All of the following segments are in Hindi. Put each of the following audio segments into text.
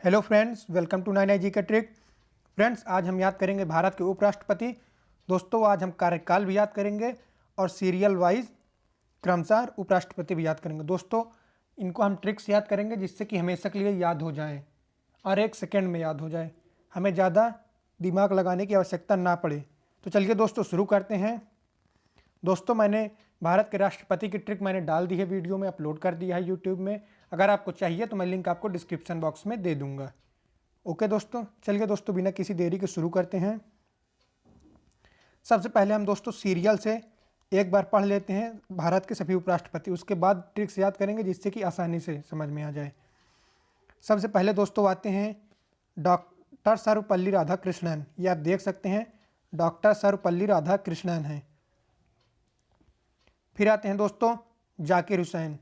Hello friends, welcome to 9IG का ट्रिक। फ्रेंड्स, आज हम याद करेंगे भारत के उपराष्ट्रपति। दोस्तों, आज हम कार्यकाल भी याद करेंगे और सीरियल वाइज क्रमशः उपराष्ट्रपति भी याद करेंगे। दोस्तों, इनको हम ट्रिक्स याद करेंगे जिससे कि हमेशा के लिए याद हो जाए और एक सेकेंड में याद हो जाए, हमें ज़्यादा दिमाग लगाने की आवश्यकता ना पड़े। तो चलिए दोस्तों, शुरू करते हैं। दोस्तों, मैंने भारत के राष्ट्रपति की ट्रिक मैंने डाल दी है, वीडियो में अपलोड कर दिया है यूट्यूब में। अगर आपको चाहिए तो मैं लिंक आपको डिस्क्रिप्शन बॉक्स में दे दूंगा। ओके दोस्तों, चलिए दोस्तों, बिना किसी देरी के शुरू करते हैं। सबसे पहले हम दोस्तों सीरियल से एक बार पढ़ लेते हैं भारत के सभी उपराष्ट्रपति, उसके बाद ट्रिक्स याद करेंगे जिससे कि आसानी से समझ में आ जाए। सबसे पहले दोस्तों आते हैं डॉक्टर सर्वपल्ली राधाकृष्णन। ये आप देख सकते हैं, डॉक्टर सर्वपल्ली राधाकृष्णन हैं। फिर आते हैं दोस्तों जाकिर हुसैन।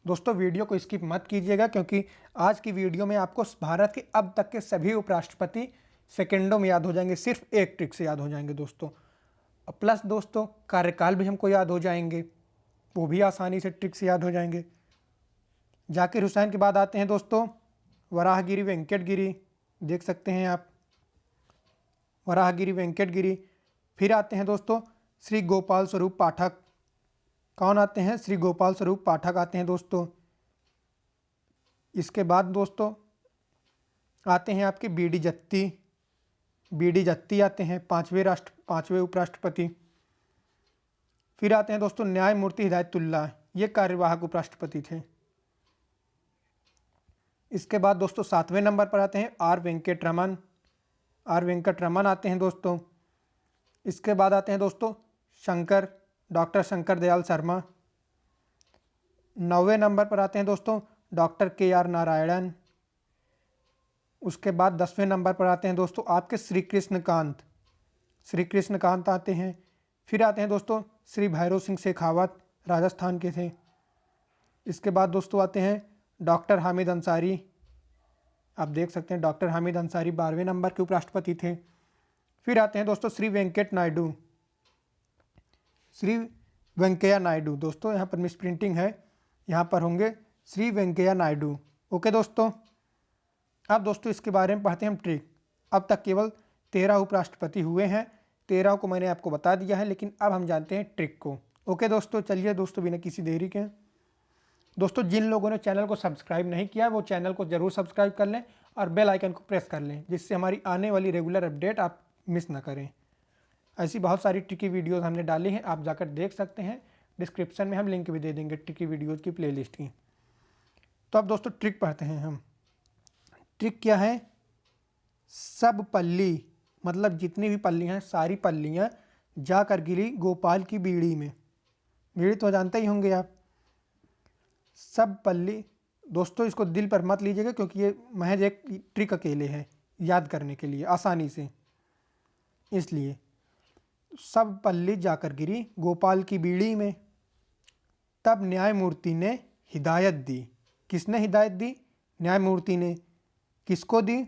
दोस्तों, वीडियो को स्किप मत कीजिएगा क्योंकि आज की वीडियो में आपको भारत के अब तक के सभी उपराष्ट्रपति सेकेंडों में याद हो जाएंगे, सिर्फ एक ट्रिक से याद हो जाएंगे दोस्तों। प्लस दोस्तों कार्यकाल भी हमको याद हो जाएंगे, वो भी आसानी से ट्रिक से याद हो जाएंगे। जाकिर हुसैन के बाद आते हैं दोस्तों वराहगिरी वेंकटगिरी। देख सकते हैं आप, वराहगिरी वेंकटगिरी। फिर आते हैं दोस्तों श्री गोपाल स्वरूप पाठक। कौन आते हैं? श्री गोपाल स्वरूप पाठक आते हैं दोस्तों। इसके बाद दोस्तों आते हैं आपके बीडी जत्ती। बीडी जत्ती आते हैं, पांचवें उपराष्ट्रपति। फिर आते हैं दोस्तों न्यायमूर्ति हिदायतुल्लाह, ये कार्यवाहक उपराष्ट्रपति थे। इसके बाद दोस्तों 7वें नंबर पर आते हैं आर वेंकटरमन। आर वेंकटरमन आते हैं दोस्तों। इसके बाद आते हैं दोस्तों डॉक्टर शंकर दयाल शर्मा। 9वें नंबर पर आते हैं दोस्तों डॉक्टर KR नारायणन। उसके बाद 10वें नंबर पर आते हैं दोस्तों आपके श्री कृष्णकांत आते हैं। फिर आते हैं दोस्तों श्री भैरव सिंह शेखावत, राजस्थान के थे। इसके बाद दोस्तों आते हैं डॉक्टर हामिद अंसारी। आप देख सकते हैं डॉक्टर हामिद अंसारी 12वें नंबर के उपराष्ट्रपति थे। फिर आते हैं दोस्तों श्री वेंकैया नायडू। दोस्तों यहाँ पर मिस प्रिंटिंग है, यहाँ पर होंगे श्री वेंकैया नायडू। ओके दोस्तों, अब दोस्तों इसके बारे में पढ़ते हैं हम ट्रिक। अब तक केवल 13 उपराष्ट्रपति हुए हैं, 13 को मैंने आपको बता दिया है, लेकिन अब हम जानते हैं ट्रिक को। ओके दोस्तों, चलिए दोस्तों बिना किसी देरी के, दोस्तों जिन लोगों ने चैनल को सब्सक्राइब नहीं किया वो चैनल को जरूर सब्सक्राइब कर लें और बेल आइकन को प्रेस कर लें, जिससे हमारी आने वाली रेगुलर अपडेट आप मिस ना करें। ऐसी बहुत सारी ट्रिकी वीडियोस हमने डाली हैं, आप जाकर देख सकते हैं। डिस्क्रिप्शन में हम लिंक भी दे देंगे ट्रिकी वीडियोस की प्लेलिस्ट की। तो अब दोस्तों ट्रिक पढ़ते हैं हम। ट्रिक क्या है? सब पल्ली, मतलब जितनी भी पल्लियाँ हैं सारी पल्लियाँ जाकर गिरी गोपाल की बीड़ी में। बीड़ी तो जानते ही होंगे आप। सब पल्ली, दोस्तों इसको दिल पर मत लीजिएगा क्योंकि ये महज एक ट्रिक अकेले है याद करने के लिए आसानी से, इसलिए सब पल्ली जाकर गिरी गोपाल की बीड़ी में, तब न्यायमूर्ति ने हिदायत दी। किसने हिदायत दी? न्यायमूर्ति ने। किसको दी?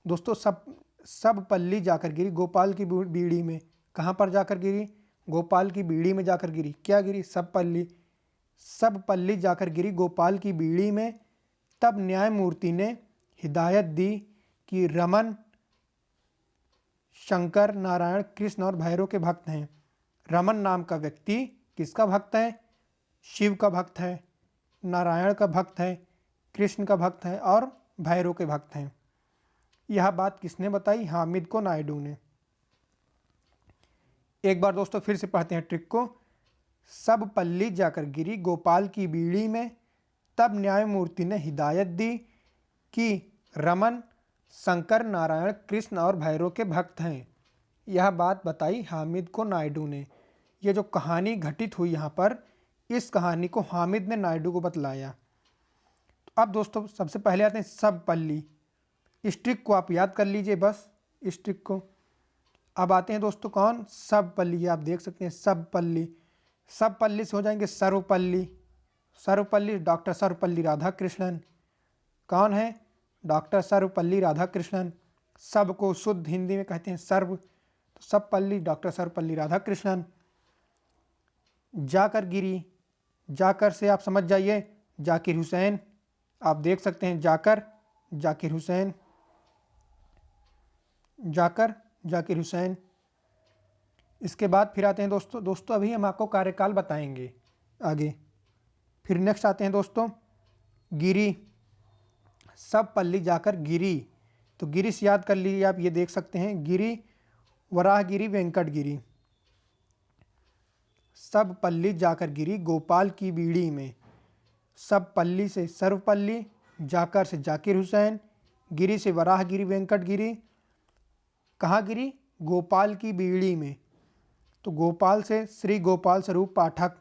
दोस्तों सब पल्ली जाकर गिरी गोपाल की बीड़ी में। कहाँ पर जाकर गिरी? गोपाल की बीड़ी में जाकर गिरी। क्या गिरी? सब पल्ली जाकर गिरी गोपाल की बीड़ी में, तब न्यायमूर्ति ने हिदायत दी कि रमन शंकर नारायण कृष्ण और भैरव के भक्त हैं। रमन नाम का व्यक्ति किसका भक्त है? शिव का भक्त है, नारायण का भक्त है, कृष्ण का भक्त है और भैरव के भक्त हैं। यह बात किसने बताई? हामिद को नायडू ने। एक बार दोस्तों फिर से पढ़ते हैं ट्रिक को। सब पल्ली जाकर गिरी गोपाल की बीड़ी में, तब न्यायमूर्ति ने हिदायत दी कि रमन शंकर नारायण कृष्ण और भैरव के भक्त हैं। यह बात बताई हामिद को नायडू ने। यह जो कहानी घटित हुई यहाँ पर, इस कहानी को हामिद ने नायडू को बतलाया। तो अब दोस्तों सबसे पहले आते हैं सब पल्ली। इस ट्रिक को आप याद कर लीजिए बस, इस ट्रिक को। अब आते हैं दोस्तों कौन? सब पल्ली। आप देख सकते हैं सब पल्ली। सब पल्ली से हो जाएंगे सर्वपल्ली। सर्वपल्ली डॉक्टर सर्वपल्ली राधाकृष्णन। कौन है? डॉक्टर सर्वपल्ली राधाकृष्णन। सब को शुद्ध हिंदी में कहते हैं सर्व, तो सब पल्ली डॉक्टर सर्वपल्ली राधाकृष्णन। जाकर गिरी, जाकर से आप समझ जाइए जाकिर हुसैन। आप देख सकते हैं जाकर जाकिर हुसैन, जाकिर हुसैन। इसके बाद फिर आते हैं दोस्तों अभी हम आपको कार्यकाल बताएंगे आगे। फिर नेक्स्ट आते हैं दोस्तों गिरी, सब पल्ली जाकर गिरी। तो गिरी से याद कर लीजिए आप, ये देख सकते हैं गिरी, वराहगिरी, वेंकटगिरी। सब पल्ली जाकर गिरी गोपाल की बीड़ी में। सब पल्ली से सर्वपल्ली, जाकर से जाकिर हुसैन, गिरी से वराहगिरी, वेंकटगिरी। कहाँ गिरी? गोपाल की बीड़ी में। तो गोपाल से श्री गोपाल स्वरूप पाठक,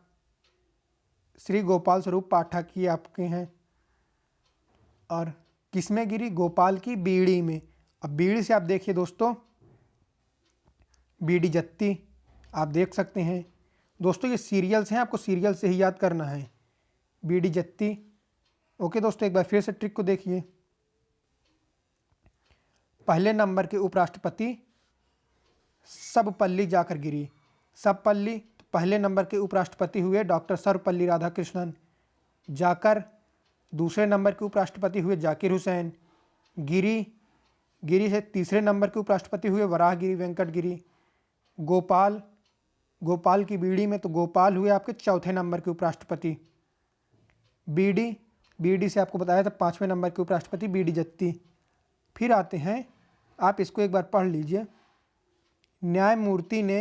श्री गोपाल स्वरूप पाठक ये आपके हैं। और किसमें गिरी? गोपाल की बीड़ी में। अब बीड़ी से आप देखिए दोस्तों, बीड़ी जत्ती आप देख सकते हैं दोस्तों, ये सीरियल्स हैं, आपको सीरियल से ही याद करना है। बीड़ी जत्ती। ओके दोस्तों, एक बार फिर से ट्रिक को देखिए। पहले नंबर के उपराष्ट्रपति सब पल्ली जाकर गिरी। सब पल्ली, तो पहले नंबर के उपराष्ट्रपति हुए डॉक्टर सर्वपल्ली राधाकृष्णन। जाकर, दूसरे नंबर के उपराष्ट्रपति हुए जाकिर हुसैन। गिरी, गिरी से तीसरे नंबर के उपराष्ट्रपति हुए वराहगिरी, वेंकटगिरी। गोपाल, गोपाल की बीड़ी में, तो गोपाल हुए आपके चौथे नंबर के उपराष्ट्रपति। बीडी, बीडी से आपको बताया था पांचवें नंबर के उपराष्ट्रपति बीडी जत्ती। फिर आते हैं, आप इसको एक बार पढ़ लीजिए। न्यायमूर्ति ने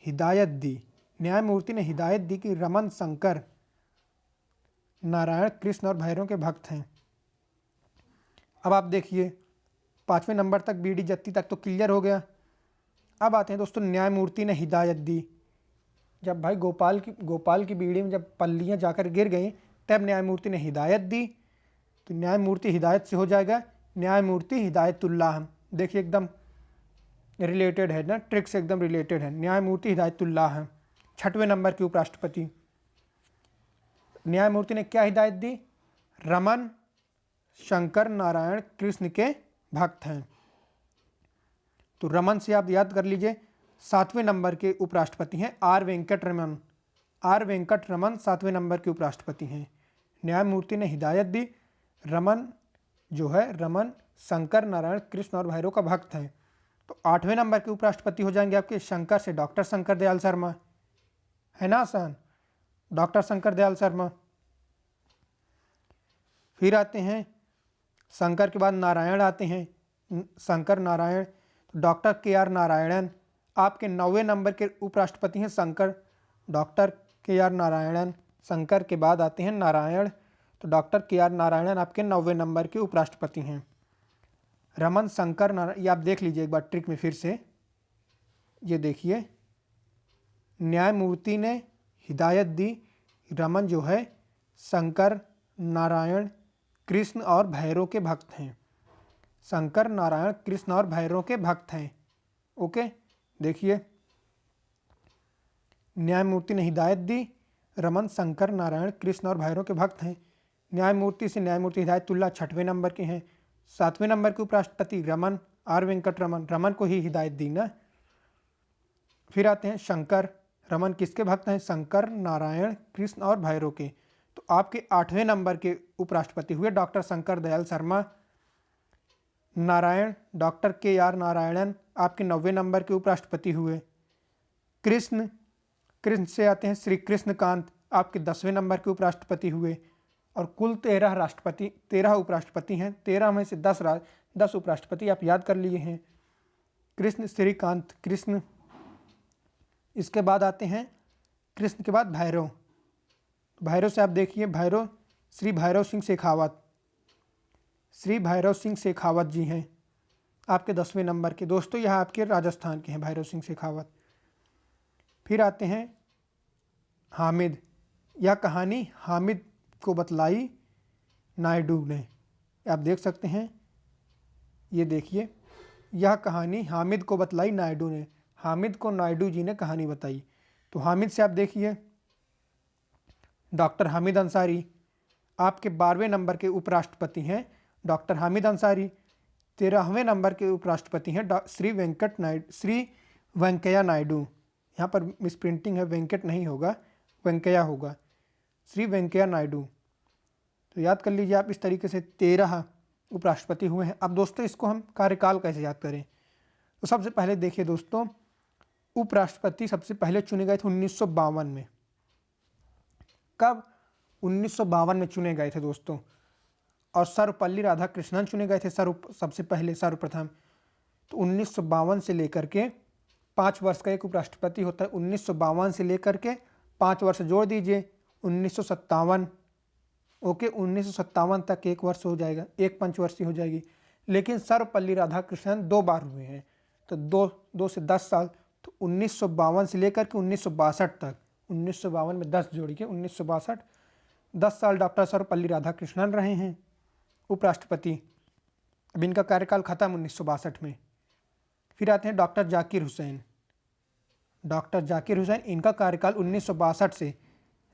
हिदायत दी, न्यायमूर्ति ने हिदायत दी कि रमन शंकर नारायण कृष्ण और भैरव के भक्त हैं। अब आप देखिए पांचवें नंबर तक बीडी जत्ती तक तो क्लियर हो गया। अब आते हैं दोस्तों न्यायमूर्ति ने हिदायत दी। जब भाई गोपाल की बीड़ी में जब पल्लियाँ जाकर गिर गई तब न्यायमूर्ति ने हिदायत दी। तो न्यायमूर्ति हिदायत से हो जाएगा न्यायमूर्ति हिदायतुल्लाह। देखिए एकदम रिलेटेड है ना, ट्रिक से एकदम रिलेटेड है। न्यायमूर्ति हिदायतुल्लाह छठवें नंबर के उपराष्ट्रपति। न्यायमूर्ति ने क्या हिदायत दी? रमन शंकर नारायण कृष्ण के भक्त हैं। तो रमन से आप याद कर लीजिए। सातवें नंबर के उपराष्ट्रपति हैं आर वेंकट रमन। आर वेंकट रमन सातवें नंबर के उपराष्ट्रपति हैं। न्यायमूर्ति ने हिदायत दी, रमन जो है रमन शंकर नारायण कृष्ण और भैरव का भक्त है। तो आठवें नंबर के उपराष्ट्रपति हो जाएंगे आपके शंकर से डॉक्टर शंकर दयाल शर्मा, है ना आसान? डॉक्टर शंकर दयाल शर्मा। फिर आते हैं शंकर के बाद नारायण आते हैं, शंकर नारायण। तो डॉक्टर के आर नारायणन आपके 9वें नंबर के उपराष्ट्रपति हैं। शंकर, डॉक्टर के आर नारायणन। शंकर के बाद आते हैं नारायण, तो डॉक्टर के आर नारायणन आपके 9वें नंबर के उपराष्ट्रपति हैं। रमन शंकर नारायण, ये आप देख लीजिए एक बार ट्रिक में फिर से। ये देखिए न्यायमूर्ति ने हिदायत दी, रमन जो है शंकर नारायण कृष्ण और भैरव के भक्त हैं। शंकर नारायण कृष्ण और भैरव के भक्त हैं। ओके, देखिए न्यायमूर्ति ने हिदायत दी, रमन शंकर नारायण कृष्ण और भैरव के भक्त हैं। न्यायमूर्ति से न्यायमूर्ति हिदायतुल्लाह छठवें नंबर के हैं। सातवें नंबर के उपराष्ट्रपति रमन, आर वेंकट रमन, रमन को ही हिदायत दी ना। फिर आते हैं शंकर, रमन किसके भक्त हैं? शंकर नारायण कृष्ण और भैरव के। तो आपके 8वें नंबर के उपराष्ट्रपति हुए डॉक्टर शंकर दयाल शर्मा। नारायण, डॉक्टर के आर नारायणन आपके 9वें नंबर के उपराष्ट्रपति हुए। कृष्ण, कृष्ण से आते हैं श्री कृष्णकांत आपके 10वें नंबर के उपराष्ट्रपति हुए। और कुल 13 उपराष्ट्रपति हैं। 13 में से 10 उपराष्ट्रपति आप याद कर लिए हैं। कृष्ण, श्रीकांत, कृष्ण। इसके बाद आते हैं कृष्ण के बाद भैरव। भैरव से आप देखिए, भैरव श्री भैरव सिंह शेखावत, श्री भैरव सिंह शेखावत जी हैं आपके 10वें नंबर के। दोस्तों यह आपके राजस्थान के हैं भैरव सिंह शेखावत। फिर आते हैं हामिद। यह कहानी हामिद को बतलाई नायडू ने। आप देख सकते हैं, ये देखिए यह कहानी हामिद को बतलाई नायडू ने। हामिद को नायडू जी ने कहानी बताई। तो हामिद से आप देखिए डॉक्टर हामिद अंसारी आपके 12वें नंबर के उपराष्ट्रपति हैं। डॉक्टर हामिद अंसारी 13वें नंबर के उपराष्ट्रपति हैं श्री वेंकैया नायडू। यहाँ पर मिसप्रिंटिंग है, वेंकट नहीं होगा, वेंकैया होगा, श्री वेंकैया नायडू। तो याद कर लीजिए आप इस तरीके से 13 उपराष्ट्रपति हुए हैं। अब दोस्तों इसको हम कार्यकाल कैसे याद करें, तो सबसे पहले देखिए दोस्तों, उपराष्ट्रपति सबसे पहले चुने गए थे 1952 में। कब? 1952 में चुने गए थे दोस्तों। और सर्वपल्ली राधाकृष्णन चुने गए थे सबसे पहले सर्वप्रथम। तो 1952 से लेकर के 5 वर्ष का एक उपराष्ट्रपति होता है। 1952 से लेकर के 5 वर्ष जोड़ दीजिए, 1957। ओके, 1957 तक एक वर्ष हो जाएगा, एक पंचवर्षीय हो जाएगी। लेकिन सर्वपल्ली राधाकृष्णन 2 बार हुए हैं, तो 2 से 10 साल। तो 1952 से लेकर के 1962 तक, 1952 में 10 जोड़िए, 1962, 10 साल डॉक्टर सर्वपल्ली राधाकृष्णन रहे हैं उपराष्ट्रपति। अब इनका कार्यकाल खत्म 1962 में। फिर आते हैं डॉक्टर जाकिर हुसैन। डॉक्टर जाकिर हुसैन, इनका कार्यकाल 1962 से,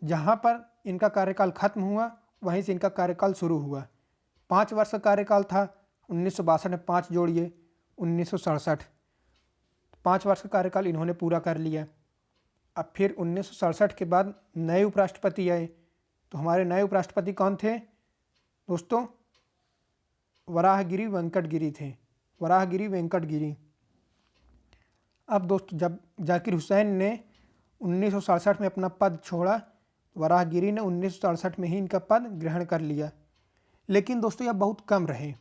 जहाँ पर इनका कार्यकाल खत्म हुआ वहीं से इनका कार्यकाल शुरू हुआ। 5 वर्ष का कार्यकाल था, 1962 में 5 जोड़िए, 1967। 5 वर्ष का कार्यकाल इन्होंने पूरा कर लिया। अब फिर 1967 के बाद नए उपराष्ट्रपति आए। तो हमारे नए उपराष्ट्रपति कौन थे दोस्तों? वराहगिरी वेंकटगिरी थे, वराहगिरी वेंकटगिरी। अब दोस्तों जब जाकिर हुसैन ने 1967 में अपना पद छोड़ा, वराहगिरी ने 1967 में ही इनका पद ग्रहण कर लिया। लेकिन दोस्तों यह बहुत कम रहे,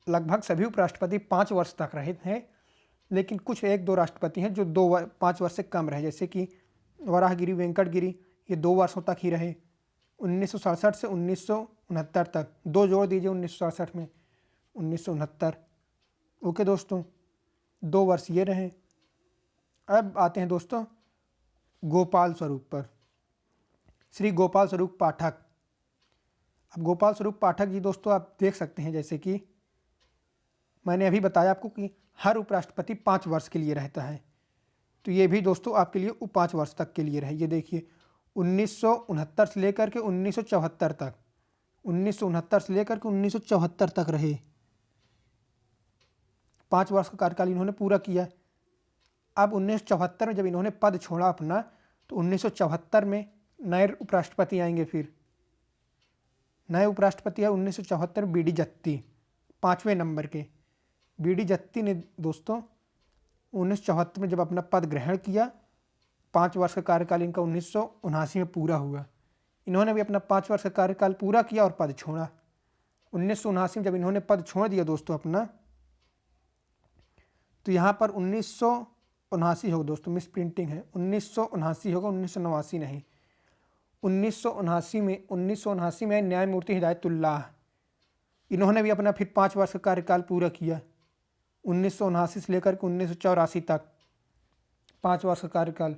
लगभग सभी उपराष्ट्रपति 5 वर्ष तक रहे थे। लेकिन कुछ 1-2 राष्ट्रपति हैं जो 5 वर्ष से कम रहे, जैसे कि वराहगिरी वेंकटगिरी, ये 2 वर्षों तक ही रहे। 1967 से 1969 तक, 2 जोड़ दीजिए 1967 में, 1969। ओके दोस्तों, 2 वर्ष ये रहे। अब आते हैं दोस्तों गोपाल स्वरूप पर, श्री गोपाल स्वरूप पाठक। अब गोपाल स्वरूप पाठक जी दोस्तों आप देख सकते हैं, जैसे कि मैंने अभी बताया आपको कि हर उपराष्ट्रपति 5 वर्ष के लिए रहता है, तो ये भी दोस्तों आपके लिए 5 वर्ष तक के लिए रहे। ये देखिए 1969 से लेकर के 1974 तक, 1969 से लेकर के 1974 तक रहे। 5 वर्ष का कार्यकाल इन्होंने पूरा किया। अब 1974 में जब इन्होंने पद छोड़ा अपना, तो 1974 में नए उपराष्ट्रपति आएंगे। फिर नए उपराष्ट्रपति है 1974 बी डी जत्ती, 5वें नंबर के बी डी जत्ती ने दोस्तों 1974 में जब अपना पद ग्रहण किया, 5 वर्ष का कार्यकाल इनका 1979 में पूरा हुआ। इन्होंने भी अपना 5 वर्ष का कार्यकाल पूरा किया और पद छोड़ा। 1979 में जब इन्होंने पद छोड़ दिया दोस्तों अपना, तो यहाँ पर 1979 होगा दोस्तों, मिस प्रिंटिंग है, 1979 होगा, 1989 नहीं। 1979 में न्यायमूर्ति हिदायतुल्लाह, इन्होंने भी अपना फिर 5 वर्ष का कार्यकाल पूरा किया। 1979 से लेकर के 1984 तक 5 वर्ष का कार्यकाल है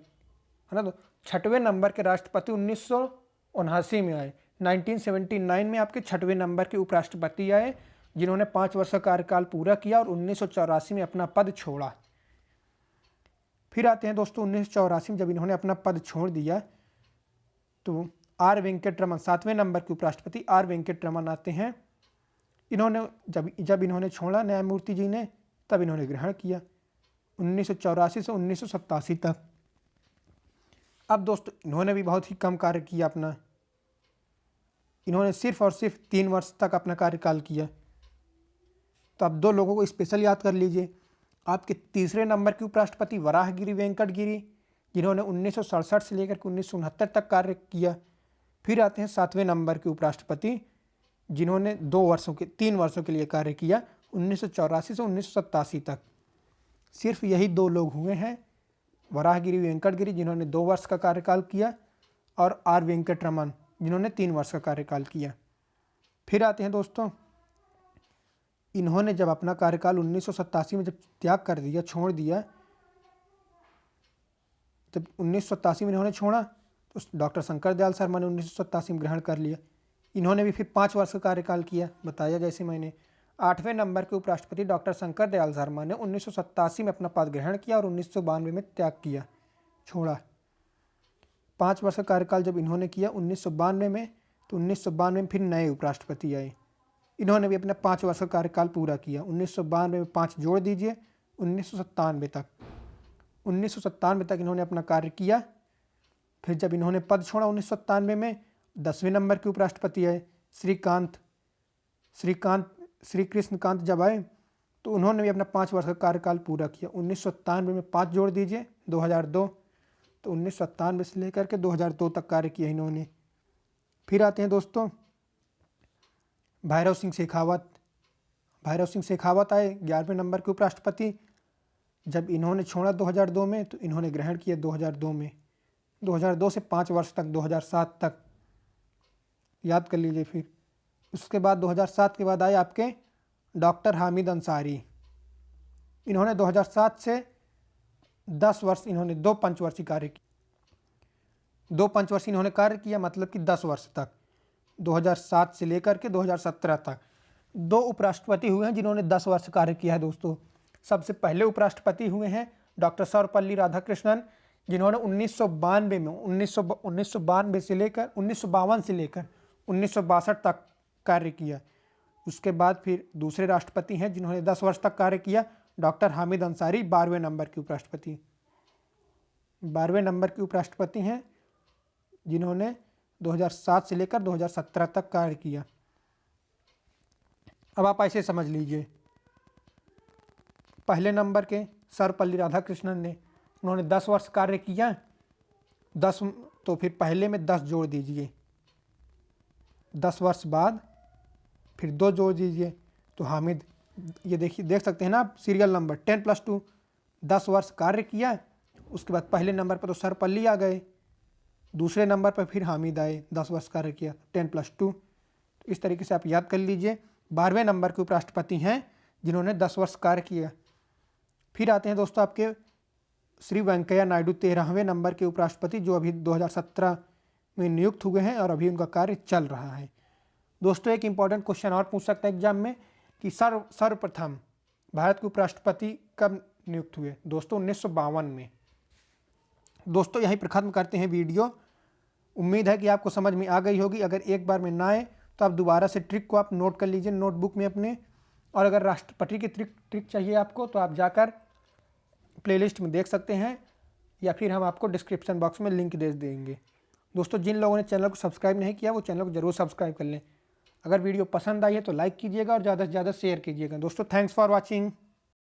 ना। तो 6वें नंबर के राष्ट्रपति 1979 में आए। 1979 में आपके 6वें नंबर के उपराष्ट्रपति आए, जिन्होंने 5 वर्ष का कार्यकाल पूरा किया और 1984 में अपना पद छोड़ा। फिर आते हैं दोस्तों 1984 में जब इन्होंने अपना पद छोड़ दिया, तो आर वेंकटरमन, 7वें नंबर के उपराष्ट्रपति आर वेंकटरमन आते हैं। इन्होंने जब इन्होंने छोड़ा न्यायमूर्ति जी ने, तब इन्होंने ग्रहण किया 1984 से 1987 तक। अब दोस्तों इन्होंने भी बहुत ही कम कार्य किया अपना, इन्होंने सिर्फ और सिर्फ 3 वर्ष तक अपना कार्यकाल किया। तो अब 2 लोगों को स्पेशल याद कर लीजिए। आपके तीसरे नंबर के उपराष्ट्रपति वराहगिरी वेंकटगिरी, जिन्होंने 1967 से लेकर 1969 तक कार्य किया। फिर आते हैं 7वें नंबर के उपराष्ट्रपति, जिन्होंने 3 वर्षों के लिए कार्य किया, 1984 से 1987 तक। सिर्फ यही 2 लोग हुए हैं, वराहगिरी वेंकटगिरी जिन्होंने 2 वर्ष का कार्यकाल किया, और आर वेंकटरमन जिन्होंने 3 वर्ष का कार्यकाल किया। फिर आते हैं दोस्तों, इन्होंने जब अपना कार्यकाल 1987 में जब त्याग कर दिया, छोड़ दिया, जब 1987 में इन्होंने छोड़ा, तो डॉक्टर शंकर दयाल शर्मा ने 1987 में ग्रहण कर लिया। इन्होंने भी फिर 5 वर्ष का कार्यकाल किया, बताया जैसे मैंने। 8वें नंबर के उपराष्ट्रपति डॉक्टर शंकर दयाल शर्मा ने 1987 में अपना पद ग्रहण किया और 1992 में त्याग किया, छोड़ा। 5 वर्ष का कार्यकाल जब इन्होंने किया 1992 में, तो 1992 में फिर नए उपराष्ट्रपति आए। इन्होंने भी अपना 5 वर्ष का कार्यकाल पूरा किया। 1992 में 5 जोड़ दीजिए, 1997 तक। 1997 तक इन्होंने अपना कार्य किया। फिर जब इन्होंने पद छोड़ा 1997 में, 10वें नंबर के उपराष्ट्रपति आए श्रीकांत श्री कृष्णकांत जब आए तो उन्होंने भी अपना 5 वर्ष का कार्यकाल पूरा किया। 1997 में 5 जोड़ दीजिए 2002, तो 1997 से लेकर के 2002 तक कार्य किया इन्होंने। फिर आते हैं दोस्तों भैरव सिंह शेखावत। भैरव सिंह शेखावत आए 11वें नंबर के उपराष्ट्रपति। जब इन्होंने छोड़ा 2002 में तो इन्होंने ग्रहण किया 2002 में। 2002 से 5 वर्ष तक 2007 तक याद कर लीजिए। फिर उसके बाद 2007 के बाद आए आपके डॉक्टर हामिद अंसारी। इन्होंने 2007 से 10 वर्ष इन्होंने 2 पंचवर्षीय कार्य किया। 2 पंचवर्षीय इन्होंने कार्य किया, मतलब कि 10 वर्ष तक, 2007 से लेकर के 2017 तक। 2 उपराष्ट्रपति हुए हैं जिन्होंने 10 वर्ष कार्य किया है दोस्तों। सबसे पहले उपराष्ट्रपति हुए हैं डॉक्टर सर्वपल्ली राधाकृष्णन, जिन्होंने 1992 में 1952 से लेकर 1952 से लेकर 1962 तक कार्य किया। उसके बाद फिर दूसरे राष्ट्रपति हैं जिन्होंने 10 वर्ष तक कार्य किया, डॉक्टर हामिद अंसारी 12वें नंबर के उपराष्ट्रपति। 12वें नंबर के उपराष्ट्रपति हैं जिन्होंने 2007 से लेकर 2017 तक कार्य किया। अब आप ऐसे समझ लीजिए, पहले नंबर के सर्वपल्ली राधाकृष्णन ने, उन्होंने 10 वर्ष कार्य किया, 10 तो फिर पहले में 10 जोड़ दीजिए, 10 वर्ष बाद फिर 2 जोड़ दीजिए तो हामिद, ये देखिए देख सकते हैं ना आप सीरियल नंबर 10+2, 10 वर्ष कार्य किया। उसके बाद पहले नंबर पर तो सर्वपल्ली आ गए, दूसरे नंबर पर फिर हामिद आए, 10 वर्ष कार्य किया, 10+2। तो इस तरीके से आप याद कर लीजिए 12वें नंबर के उपराष्ट्रपति हैं जिन्होंने 10 वर्ष कार्य किया। फिर आते हैं दोस्तों आपके श्री वेंकैया नायडू 13वें नंबर के उपराष्ट्रपति, जो अभी 2017 में नियुक्त हुए हैं और अभी उनका कार्य चल रहा है। दोस्तों एक इम्पॉर्टेंट क्वेश्चन और पूछ सकता है एग्जाम में कि सर्वप्रथम भारत के उपराष्ट्रपति कब नियुक्त हुए? दोस्तों 1952 में। दोस्तों यहीं पर ख़त्म करते हैं वीडियो। उम्मीद है कि आपको समझ में आ गई होगी। अगर एक बार में ना आए तो आप दोबारा से ट्रिक को आप नोट कर लीजिए नोटबुक में अपने, और अगर राष्ट्रपति की ट्रिक चाहिए आपको तो आप जाकर प्लेलिस्ट में देख सकते हैं, या फिर हम आपको डिस्क्रिप्शन बॉक्स में लिंक दे देंगे। दोस्तों जिन लोगों ने चैनल को सब्सक्राइब नहीं किया वो चैनल को जरूर सब्सक्राइब कर लें। अगर वीडियो पसंद आई है तो लाइक कीजिएगा और ज़्यादा से ज़्यादा शेयर कीजिएगा। दोस्तों थैंक्स फॉर वॉचिंग।